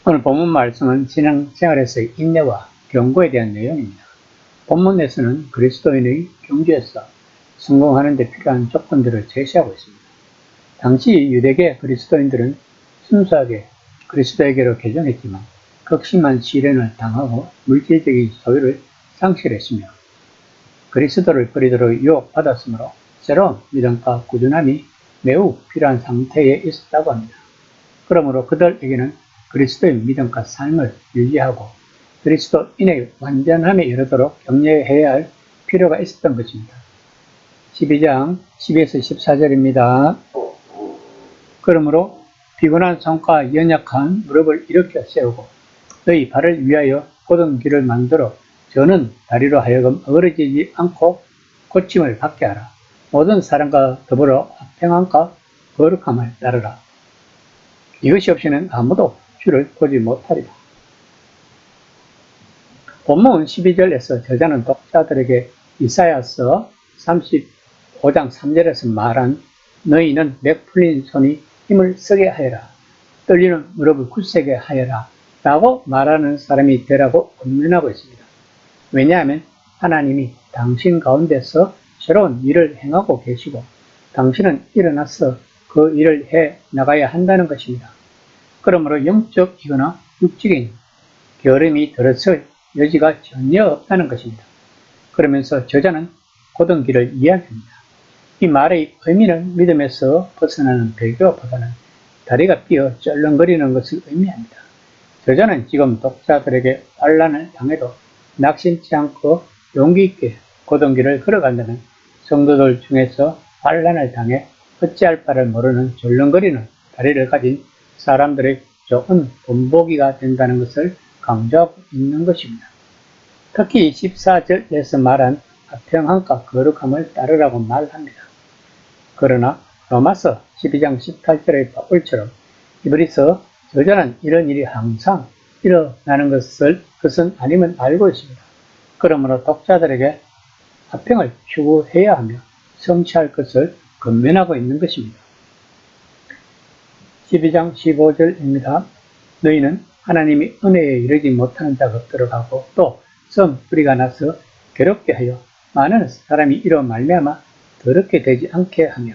오늘 본문 말씀은 신앙생활에서의 인내와 경고에 대한 내용입니다. 본문에서는 그리스도인의 경주에서 성공하는 데 필요한 조건들을 제시하고 있습니다. 당시 유대계 그리스도인들은 순수하게 그리스도에게로 개종했지만 극심한 시련을 당하고 물질적인 소유를 상실했으며 그리스도를 버리도록 유혹받았으므로 새로운 믿음과 꾸준함이 매우 필요한 상태에 있었다고 합니다. 그러므로 그들에게는 그리스도의 믿음과 삶을 유지하고 그리스도인의 완전함에 이르도록 격려해야 할 필요가 있었던 것입니다. 12장 12에서 14절입니다. 그러므로 피곤한 손과 연약한 무릎을 일으켜 세우고 너희 발을 위하여 곧은 길을 만들어 저는 다리로 하여금 어그러지지 않고 고침을 받게 하라. 모든 사람과 더불어 평안과 거룩함을 따르라. 이것이 없이는 아무도 주를 보지 못하리라. 본문 12절에서 저자는 독자들에게 이사야서 35장 3절에서 말한 너희는 맥 풀린 손이 힘을 쓰게 하여라. 떨리는 무릎을 굳세게 하여라. 라고 말하는 사람이 되라고 권면하고 있습니다. 왜냐하면 하나님이 당신 가운데서 새로운 일을 행하고 계시고 당신은 일어나서 그 일을 해 나가야 한다는 것입니다. 그러므로 영적이거나 육적인 결함이 들어설 여지가 전혀 없다는 것입니다. 그러면서 저자는 곧은 길을 이야기합니다. 이 말의 의미는 믿음에서 벗어나는 배교보다는 다리가 삐어 쩔렁거리는 것을 의미합니다. 저자는 지금 독자들에게 환난을 당해도 낙심치 않고 용기 있게 곧은 길을 걸어간다는 성도들 중에서 환난을 당해 어찌할 바를 모르는 절렁거리는 다리를 가진 사람들의 좋은 본보기가 된다는 것을 강조하고 있는 것입니다. 특히 14절에서 말한 평안과 거룩함을 따르라고 말합니다. 그러나 로마서 12장 18절의 바울처럼 히브리서 저자는 이런 일이 항상 일어나는 것은 아님은 알고 있습니다. 그러므로 독자들에게 화평을 추구해야 하며 성취할 것을 권면하고 있는 것입니다. 12장 15절입니다. 너희는 하나님이 은혜에 이르지 못하는 자가 없도록 하고 또 썸뿌리가 나서 괴롭게 하여 많은 사람이 이로 말미암아 더럽게 되지 않게 하며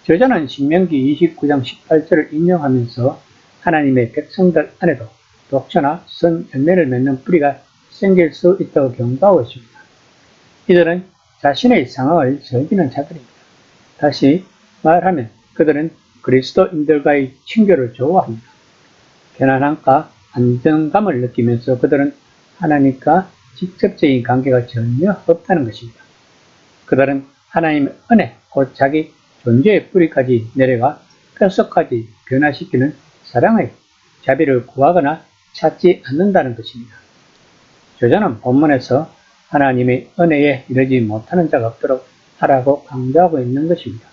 저자는 신명기 29장 18절을 인용하면서 하나님의 백성들 안에도 독처나 선 열매를 맺는 뿌리가 생길 수 있다고 경고하고 있습니다. 이들은 자신의 상황을 즐기는 자들입니다. 다시 말하면 그들은 그리스도인들과의 친교를 좋아합니다. 편안함과 안정감을 느끼면서 그들은 하나님과 직접적인 관계가 전혀 없다는 것입니다. 그들은 하나님의 은혜, 곧 자기 존재의 뿌리까지 내려가 뼛속까지 변화시키는 사랑의 자비를 구하거나 찾지 않는다는 것입니다. 저자는 본문에서 하나님의 은혜에 이르지 못하는 자가 없도록 하라고 강조하고 있는 것입니다.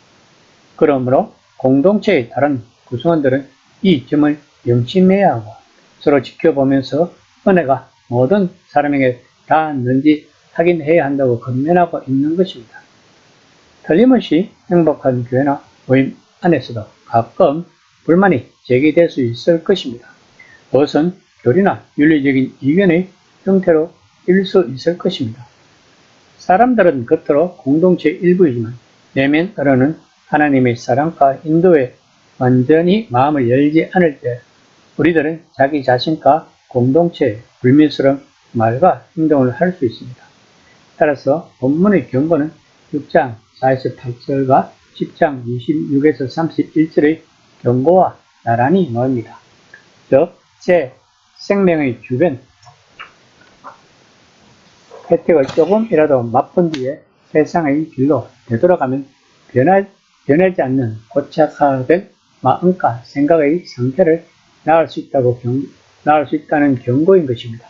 그러므로 공동체의 다른 구성원들은 이 점을 명심해야 하고 서로 지켜보면서 은혜가 모든 사람에게 닿았는지 확인해야 한다고 권면하고 있는 것입니다. 틀림없이 행복한 교회나 모임 안에서도 가끔 불만이 제기될 수 있을 것입니다. 그것은 교리나 윤리적인 이견의 형태로 일 수 있을 것입니다. 사람들은 겉으로 공동체의 일부이지만 내면으로는 하나님의 사랑과 인도에 완전히 마음을 열지 않을 때 우리들은 자기 자신과 공동체의 불미스러운 말과 행동을 할 수 있습니다. 따라서 본문의 경고는 6장 48절과 10장 26에서 31절의 경고와 나란히 놓입니다. 즉, 제 생명의 주변 혜택을 조금이라도 맛본 뒤에 세상의 길로 되돌아가면 변하지 않는 고착화된 마음과 생각의 상태를 낳을 수 있다는 경고인 것입니다.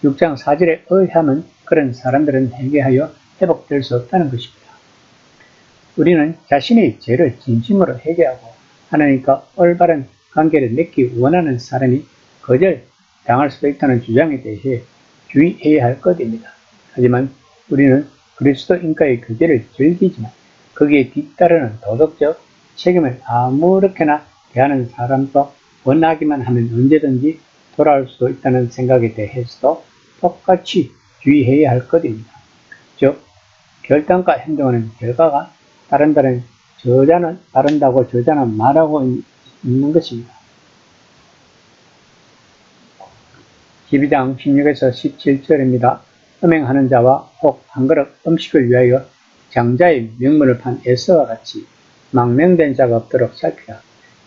6장 4절에 의하면 그런 사람들은 회개하여 회복될 수 없다는 것입니다. 우리는 자신의 죄를 진심으로 회개하고 하나님과 올바른 관계를 맺기 원하는 사람이 거절당할 수도 있다는 주장에 대해 주의해야 할 것입니다. 하지만 우리는 그리스도인과의 교제를 즐기지만 거기에 뒤따르는 도덕적 책임을 아무렇게나 대하는 사람도 원하기만 하면 언제든지 돌아올 수도 있다는 생각에 대해서도 똑같이 주의해야 할 것입니다. 즉, 결단과 행동하는 결과가 따른다는 저자는 따른다고 저자는 말하고 있는 것입니다. 12장 16에서 17절입니다. 음행하는 자와 혹 한 그릇 음식을 위하여 장자의 명물을 판 에서와 같이 망명된 자가 없도록 살피라.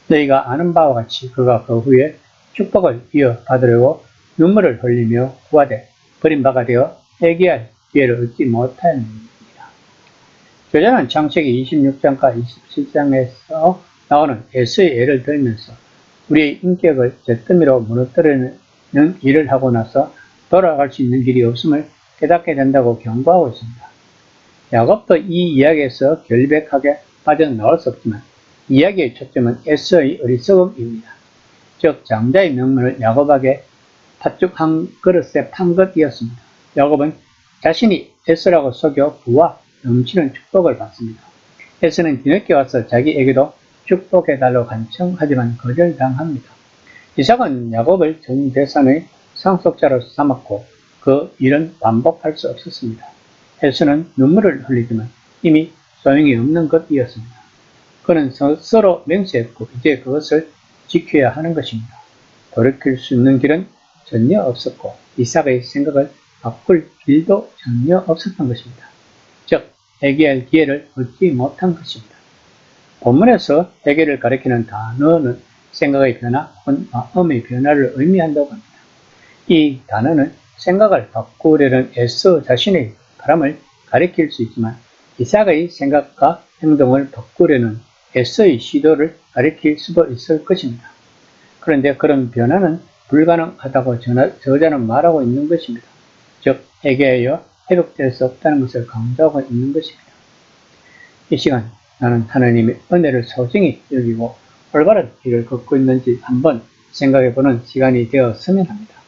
너희가 아는 바와 같이 그가 그 후에 축복을 이어받으려고 눈물을 흘리며 구하되 버림받아 되어 회개할 기회를 얻지 못하였느니라. 저자는 창세기 26장과 27장에서 나오는 에서의 예를 들면서 우리의 인격을 잿더미로 무너뜨리는 일을 하고 나서 돌아갈 수 있는 길이 없음을 깨닫게 된다고 경고하고 있습니다. 야곱도 이 이야기에서 결백하게 빠져나올 수 없지만 이야기의 초점은 에서의 어리석음입니다. 즉 장자의 명분을 야곱에게 팥죽 한 그릇에 판 것이었습니다. 야곱은 자신이 에서라고 속여 부와 넘치는 축복을 받습니다. 에서는 뒤늦게 와서 자기에게도 축복해달라고 간청하지만 거절당합니다. 이삭은 야곱을 전 재산의 상속자로 삼았고 그 일은 반복할 수 없었습니다. 에서는 눈물을 흘리지만 이미 소용이 없는 것이었습니다. 그는 스스로 맹세했고 이제 그것을 지켜야 하는 것입니다. 돌이킬 수 있는 길은 전혀 없었고 이삭의 생각을 바꿀 길도 전혀 없었던 것입니다. 즉 회개할 기회를 얻지 못한 것입니다. 본문에서 회개를 가리키는 단어는 생각의 변화 혹은 마음의 변화를 의미한다고 합니다. 이 단어는 생각을 바꾸려는 에서 자신의 바람을 가리킬 수 있지만 이삭의 생각과 행동을 바꾸려는 에서의 시도를 가리킬 수도 있을 것입니다. 그런데 그런 변화는 불가능하다고 저자는 말하고 있는 것입니다. 즉 회개하여 회복될 수 없다는 것을 강조하고 있는 것입니다. 이 시간 나는 하나님의 은혜를 소중히 여기고 올바른 길을 걷고 있는지 한번 생각해보는 시간이 되었으면 합니다.